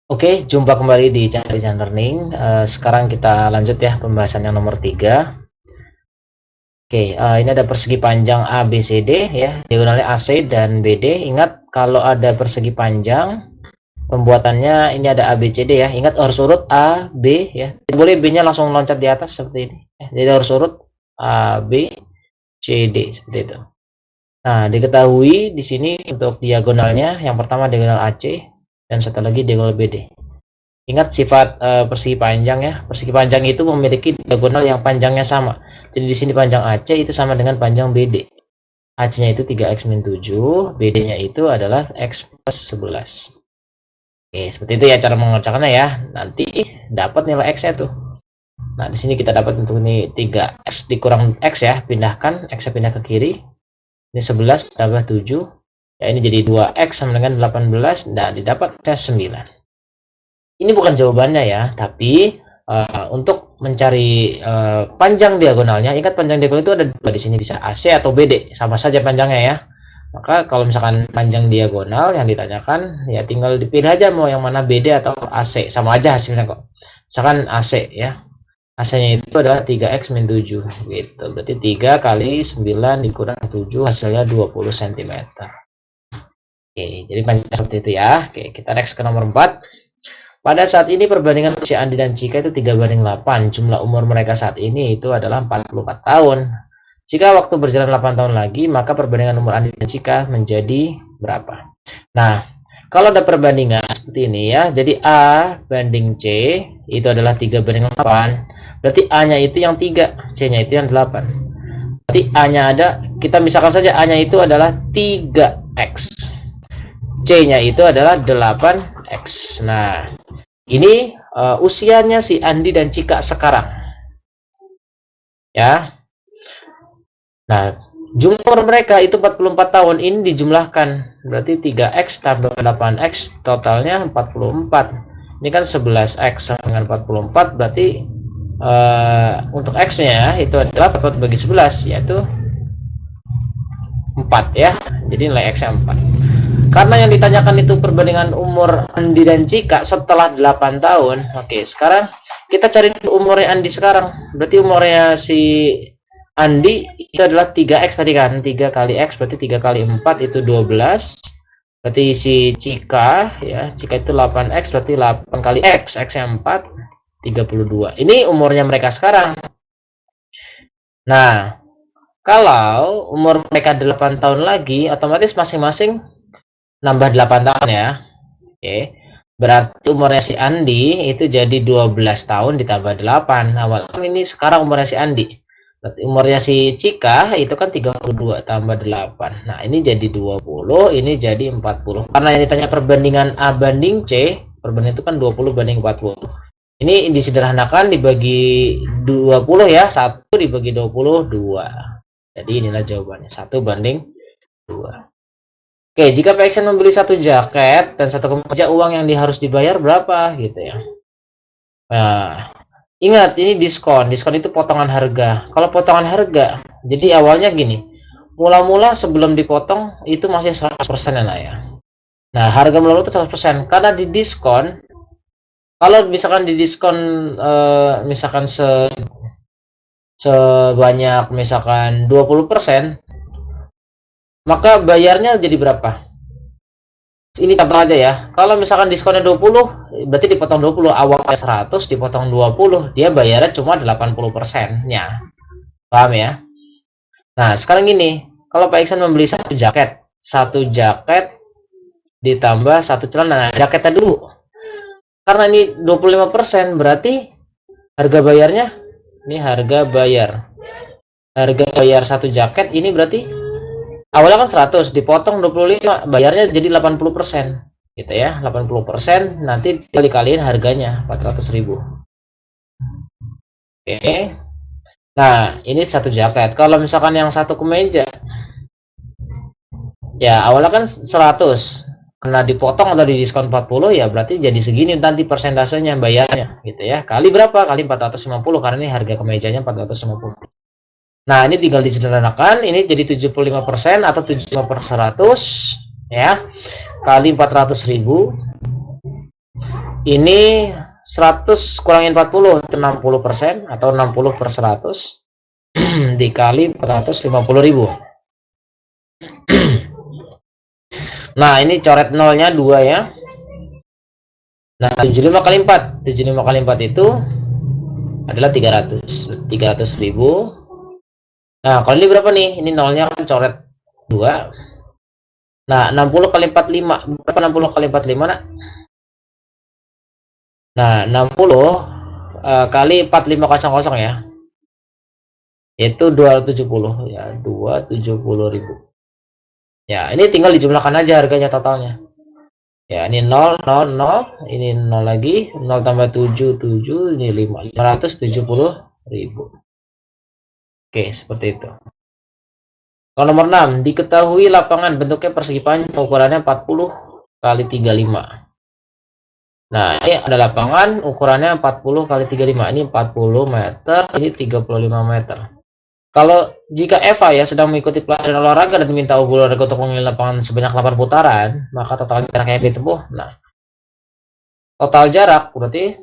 Oke, jumpa kembali di channel Design Learning. Sekarang kita lanjut ya pembahasan yang nomor 3. Oke, ini ada persegi panjang ABCD ya, diagonalnya AC dan BD. Ingat kalau ada persegi panjang, pembuatannya ini ada ABCD ya. Ingat harus urut A, B ya. Tidak boleh B-nya langsung loncat di atas seperti ini. Jadi harus urut A, B, C, D seperti itu. Nah, diketahui di sini untuk diagonalnya, yang pertama diagonal AC dan satu lagi diagonal BD. Ingat sifat persegi panjang ya. Persegi panjang itu memiliki diagonal yang panjangnya sama. Jadi di sini panjang AC itu sama dengan panjang BD. AC-nya itu 3x min 7, BD-nya itu adalah x plus 11. Oke, seperti itu ya cara mengerjakannya ya. Nanti dapat nilai x-nya tuh. Nah, di sini kita dapat untuk ini 3x dikurang x ya, pindahkan x-nya pindah ke kiri. Ini 11 tambah 7. Ya, ini jadi 2x sama dengan 18 dan didapat x 9. Ini bukan jawabannya ya, tapi untuk mencari panjang diagonalnya, ingat panjang diagonal itu ada dua di sini, bisa AC atau BD, sama saja panjangnya ya. Maka kalau misalkan panjang diagonal yang ditanyakan, ya tinggal dipilih aja mau yang mana BD atau AC, sama aja hasilnya kok. Misalkan AC ya, AC-nya itu adalah 3x min 7 gitu. Berarti 3 kali 9 dikurang 7 hasilnya 20 cm. Oke, jadi panjang seperti itu ya. Oke, kita next ke nomor 4. Pada saat ini perbandingan usia Andi dan Cika itu 3:8. Jumlah umur mereka saat ini itu adalah 44 tahun. Jika waktu berjalan 8 tahun lagi, maka perbandingan umur Andi dan Cika menjadi berapa? Nah, kalau ada perbandingan seperti ini ya, jadi A banding C itu adalah 3:8. Berarti A-nya itu yang 3, C-nya itu yang 8. Berarti A-nya ada, kita misalkan saja A-nya itu adalah 3X. C-nya itu adalah 8X. Nah, ini usianya si Andi dan Cika sekarang. Ya. Nah, jumlah mereka itu 44 tahun. Ini dijumlahkan. Berarti 3X tambah 8X totalnya 44. Ini kan 11X sama dengan 44. Berarti untuk X-nya itu adalah 4 bagi 11, yaitu 4 ya. Jadi nilai X-nya 4. Karena yang ditanyakan itu perbandingan umur Andi dan Cika setelah 8 tahun. Oke, sekarang kita cari umurnya Andi sekarang. Berarti umurnya si Andi itu adalah 3X tadi kan. 3 kali X berarti 3 kali 4 itu 12. Berarti si Cika ya, Cika itu 8X berarti 8 kali X. X-nya 4, 32. Ini umurnya mereka sekarang. Nah, kalau umur mereka 8 tahun lagi, otomatis masing-masing nambah 8 tahun ya. Oke. Berarti umurnya si Andi itu jadi 12 tahun ditambah 8. Awal kan ini sekarang umurnya si Andi. Berarti umurnya si Cika itu kan 32 tambah 8. Nah, ini jadi 20, ini jadi 40. Karena yang ditanya perbandingan A banding C, perbandingan itu kan 20 banding 40. Ini disederhanakan dibagi 20 ya. 1 dibagi 20, 2. Jadi inilah jawabannya. 1 banding 2. Oke, jika PXN membeli satu jaket dan satu kemeja, uang yang harus dibayar berapa gitu ya. Nah, ingat ini diskon. Diskon itu potongan harga. Kalau potongan harga, jadi awalnya gini. Mula-mula sebelum dipotong itu masih 100% ya lah ya. Nah, harga mula itu 100%. Karena di diskon, kalau misalkan di diskon misalkan sebanyak misalkan 20%, maka bayarnya jadi berapa? Ini contoh aja ya. Kalau misalkan diskonnya 20, berarti dipotong 20. Awalnya 100, dipotong 20. Dia bayarnya cuma 80%-nya. Paham ya? Nah, sekarang gini. Kalau Pak Iksan membeli satu jaket ditambah satu celana. Nah, jaketnya dulu. Karena ini 25%, berarti harga bayarnya, ini harga bayar. Harga bayar satu jaket ini berarti awalnya kan 100 dipotong 25, bayarnya jadi 80% gitu ya. 80% nanti dikaliin harganya 400.000. Oke. Nah, ini satu jaket. Kalau misalkan yang satu kemeja, ya awalnya kan 100, karena dipotong atau didiskon 40, ya berarti jadi segini nanti persentasenya bayarnya gitu ya. Kali berapa? Kali 450, karena ini harga kemejanya 450. Nah, ini tinggal disederhanakan, ini jadi 75% atau 75/100 ya, kali 400.000 Ini 100 kurangin 40 itu 60% atau 60 per 100 dikali 450.000. Nah, ini coret nolnya 2 ya. Nah, 75 kali 4. 75 kali 4 itu adalah 300. 300.000. Nah, kalau ini berapa nih? Ini nolnya kan coret 2. Nah, 60 kali 45. Berapa 60 kali 45, nak? Nah, 60 kali 4500 ya. Itu 270 ya, 270.000. Ya, ini tinggal dijumlahkan aja harganya totalnya. Ya, ini 0, 0, 0, ini 0 lagi, 0 tambah 7, 7, ini 5, 570.000. Oke, seperti itu. Kalau nomor 6, diketahui lapangan bentuknya persegi panjang, ukurannya 40 kali 35. Nah, ini ada lapangan ukurannya 40 kali 35. Ini 40 meter, ini 35 meter. Kalau jika Eva ya sedang mengikuti pelajaran olahraga dan diminta olahraga untuk mengelilingi lapangan sebanyak 8 putaran, maka total jarak yang ditempuh. Nah, total jarak berarti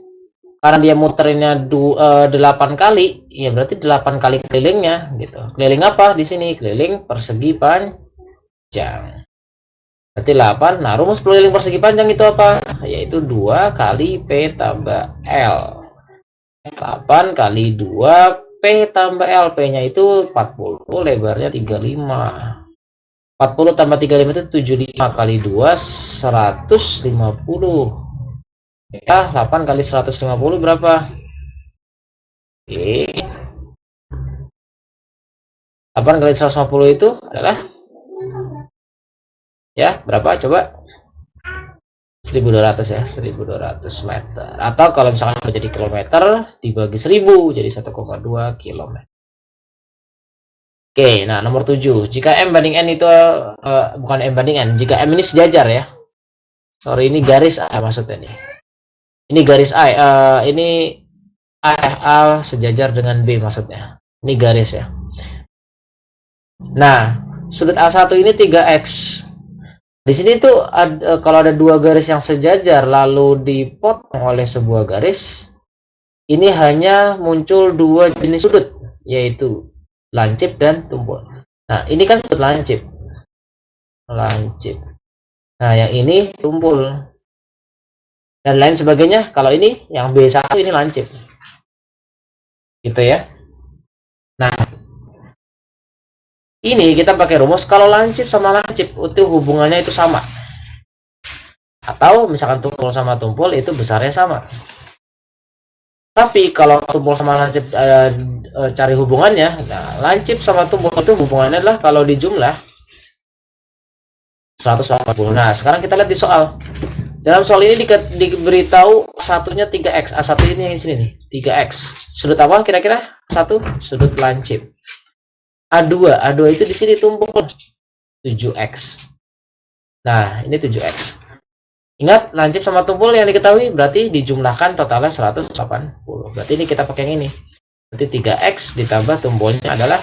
karena dia muterinnya 8 kali, ya berarti 8 kali kelilingnya gitu. Keliling apa di sini? Keliling persegi panjang. Berarti 8. Nah, rumus keliling persegi panjang itu apa? Yaitu 2 kali P tambah L. 8 kali 2 P tambah L. P-nya itu 40, lebarnya 35. 40 tambah 35 itu 75 kali 2 150. Ya, 8 kali 150 berapa? Oke. 8 kali 150 itu adalah ya, berapa coba? 1200 ya, 1200 meter. Atau kalau misalkan menjadi kilometer dibagi 1000 jadi 1,2 km. Oke, nah nomor 7. Jika M banding N itu bukan M banding N, jika M ini sejajar ya. Sorry, ini garis A maksudnya nih. Ini garis A, ini A sejajar dengan B maksudnya. Ini garis ya. Nah, sudut A1 ini 3x. Di sini tuh kalau ada dua garis yang sejajar lalu dipotong oleh sebuah garis, ini hanya muncul dua jenis sudut, yaitu lancip dan tumpul. Nah, ini kan sudut lancip. Lancip. Nah, yang ini tumpul. Dan lain sebagainya. Kalau ini yang B1 ini lancip. Gitu ya. Nah, ini kita pakai rumus kalau lancip sama lancip itu hubungannya itu sama. Atau misalkan tumpul sama tumpul itu besarnya sama. Tapi kalau tumpul sama lancip cari hubungannya, nah lancip sama tumpul itu hubungannya adalah kalau dijumlah 180. Nah, sekarang kita lihat di soal. Dalam soal ini diberitahu satunya 3x. A1 ini yang di sini nih, 3x. Sudut apa kira-kira? 1 sudut lancip. A2 itu di sini tumpul 7x. Nah, ini 7x. Ingat, lancip sama tumpul yang diketahui berarti dijumlahkan totalnya 180. Berarti ini kita pakai yang ini. Berarti 3x ditambah tumpulnya adalah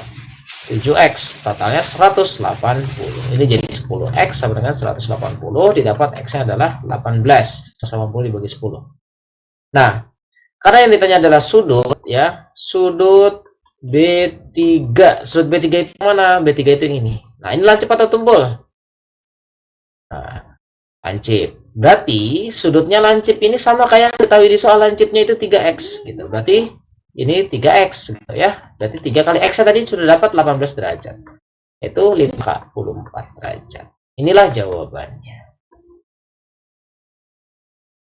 7x. Totalnya 180. Ini jadi 10x sama dengan 180. Didapat x-nya adalah 18. 180 dibagi 10. Nah, karena yang ditanya adalah sudut ya, sudut B3. Sudut B3 itu mana? B3 itu yang ini. Nah, ini lancip atau tumpul? Nah, lancip. Berarti sudutnya lancip ini sama kayak ketahui di soal lancipnya itu 3x gitu. Berarti ini 3x gitu ya. Berarti 3 kali x tadi sudah dapat 18 derajat. Itu 54 derajat. Inilah jawabannya.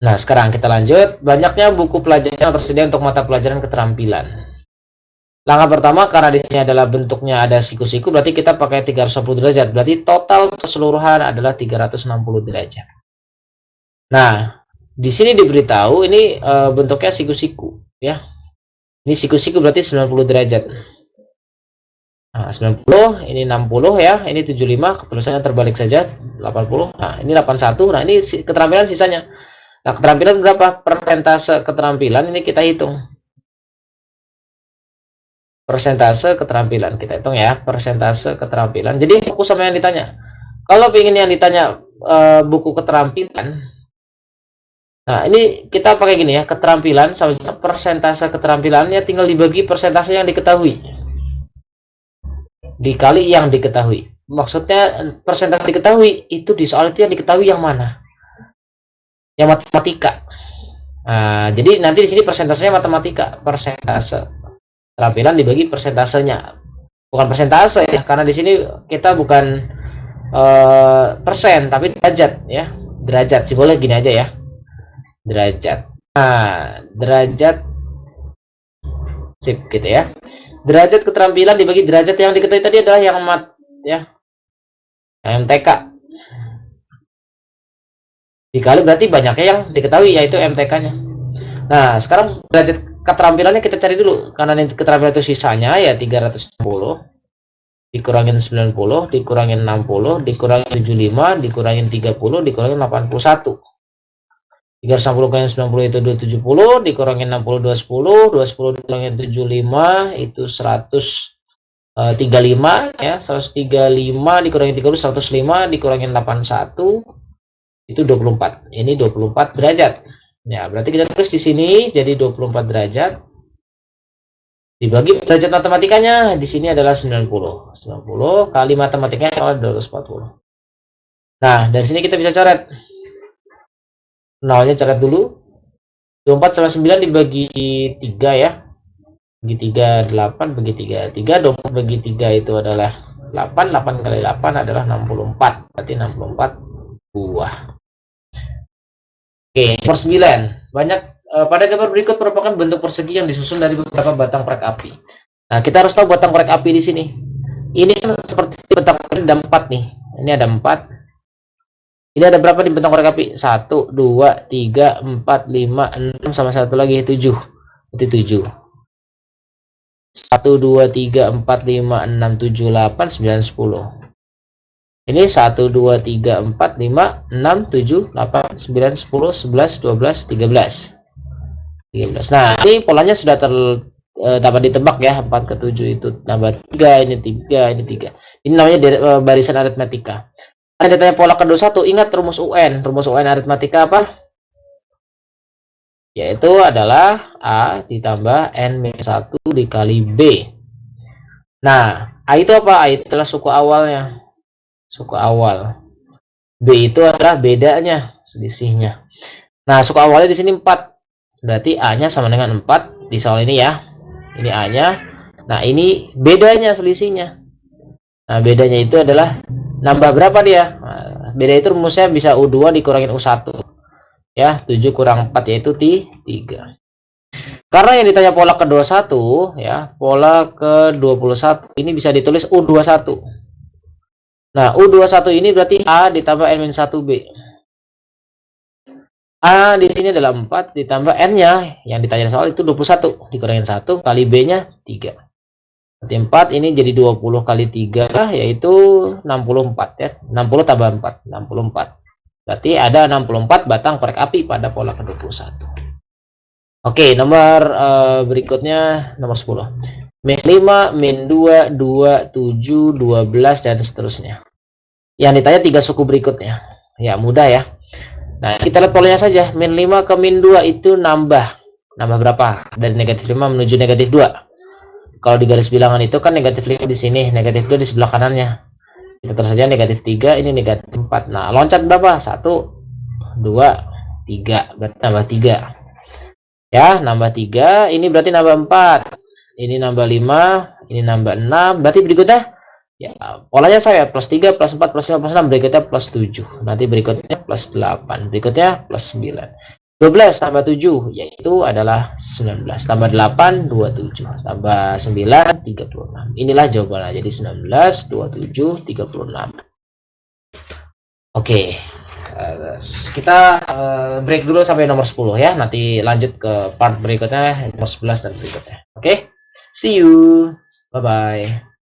Nah, sekarang kita lanjut. Banyaknya buku pelajaran yang tersedia untuk mata pelajaran keterampilan. Langkah pertama, karena di sini adalah bentuknya ada siku-siku, berarti kita pakai 360 derajat. Berarti total keseluruhan adalah 360 derajat. Nah, di sini diberitahu ini bentuknya siku-siku, ya. Ini siku-siku berarti 90 derajat. Nah, 90, ini 60 ya, ini 75, tulisannya terbalik saja, 80. Nah, ini 81. Nah, ini keterampilan sisanya. Nah, keterampilan berapa? Persentase keterampilan ini kita hitung. Persentase keterampilan kita hitung ya, persentase keterampilan. Jadi fokus sama yang ditanya. Kalau ingin yang ditanya buku keterampilan, Nah, ini kita pakai gini ya, keterampilan sama persentase keterampilannya tinggal dibagi persentase yang diketahui dikali yang diketahui. Maksudnya persentase diketahui itu di soal itu yang diketahui yang mana? Yang matematika. Nah, jadi nanti di sini persentasenya matematika, persentase keterampilan dibagi persentasenya. Bukan persentase ya, karena di sini kita bukan persen tapi derajat ya. Derajat sih boleh gini aja ya. Derajat. Nah, derajat sip gitu ya. Derajat keterampilan dibagi derajat yang diketahui tadi adalah yang mat ya. MTK. Dikali berarti banyaknya yang diketahui yaitu MTK-nya. Nah, sekarang derajat keterampilannya kita cari dulu. Karena ini keterampilan itu sisanya ya 360 dikurangin 90 dikurangin 60 dikurangin 75 dikurangin 30 dikurangin 81. 360 kurangin 90 itu 270, dikurangin 60 210, 210 dikurangin 75 itu 135 ya, 135 dikurangin 30 105 dikurangin 81 itu 24. Ini 24 derajat. Ya, berarti kita tulis di sini jadi 24 derajat dibagi derajat matematikanya di sini adalah 90. 90 kali matematikanya adalah 240. Nah, dari sini kita bisa coret. Nolnya coret dulu. 24 sama 9 dibagi 3 ya. Bagi 3 8 bagi 3 3 24 bagi 3 itu adalah 8 8 kali 8 adalah 64. Berarti 64 buah. Oke, nomor 9. Banyak pada gambar berikut merupakan bentuk persegi yang disusun dari beberapa batang korek api. Nah, kita harus tahu batang korek api di sini. Ini kan seperti batang korek ada 4 nih. Ini ada 4. Ini ada berapa di bentuk korek api? 1, 2, 3, 4, 5, 6 sama satu lagi 7. Berarti 7. 1, 2, 3, 4, 5, 6, 7, 8, 9, 10. Ini 1, 2, 3, 4, 5, 6, 7, 8, 9, 10, 11, 12, 13. Nah, ini polanya sudah dapat ditebak ya. 4 ke 7 itu tambah 3, ini 3, ini 3. Ini namanya barisan aritmatika. Ada ditanya pola kedua 1, ingat rumus UN. Rumus UN aritmatika apa? Yaitu adalah A ditambah N-1 dikali B. Nah, A itu apa? A itu adalah suku awalnya. Suku awal. B itu adalah bedanya, selisihnya. Nah, suku awalnya di sini 4. Berarti A-nya sama dengan 4 di soal ini ya. Ini A-nya. Nah, ini bedanya, selisihnya. Nah, bedanya itu adalah nambah berapa dia? Nah, beda itu rumusnya bisa U2 dikurangin U1. Ya, 7 kurang 4 yaitu 3. Karena yang ditanya pola ke-21 ya, pola ke-21 ini bisa ditulis U21. Nah, U21 ini berarti A ditambah N-1B. A di sini adalah 4 ditambah N-nya yang ditanya soal itu 21 dikurangin 1 kali B-nya 3. Berarti 4 ini jadi 20 kali 3 yaitu 64 ya. 60 tambah 4, 64. Berarti ada 64 batang korek api pada pola ke-21. Oke, nomor berikutnya nomor 10. Min 5, min 2, 2, 7, 12 dan seterusnya. Yang ditanya 3 suku berikutnya. Ya, mudah ya. Nah, kita lihat polanya saja. Min 5 ke min 2 itu nambah. Nambah berapa? Dari negatif 5 menuju negatif 2. Kalau di garis bilangan itu kan negatif 5 di sini, negatif 2 di sebelah kanannya. Kita terus saja negatif 3, ini negatif 4. Nah, loncat berapa? 1, 2, 3. Berarti nambah 3. Ya, nambah 3. Ini berarti nambah 4. Ini nambah 5. Ini nambah 6. Berarti berikutnya, ya, polanya saya plus 3, plus 4, plus 5, plus 6. Berikutnya plus 7. Nanti berikutnya plus 8. Berikutnya plus 9. 12 tambah 7 yaitu adalah 19, tambah 8 27, tambah 9 36. Inilah jawabannya. Jadi 19 27 36. Oke. Kita break dulu sampai nomor 10 ya. Nanti lanjut ke part berikutnya nomor 11 dan berikutnya. Oke. See you. Bye bye.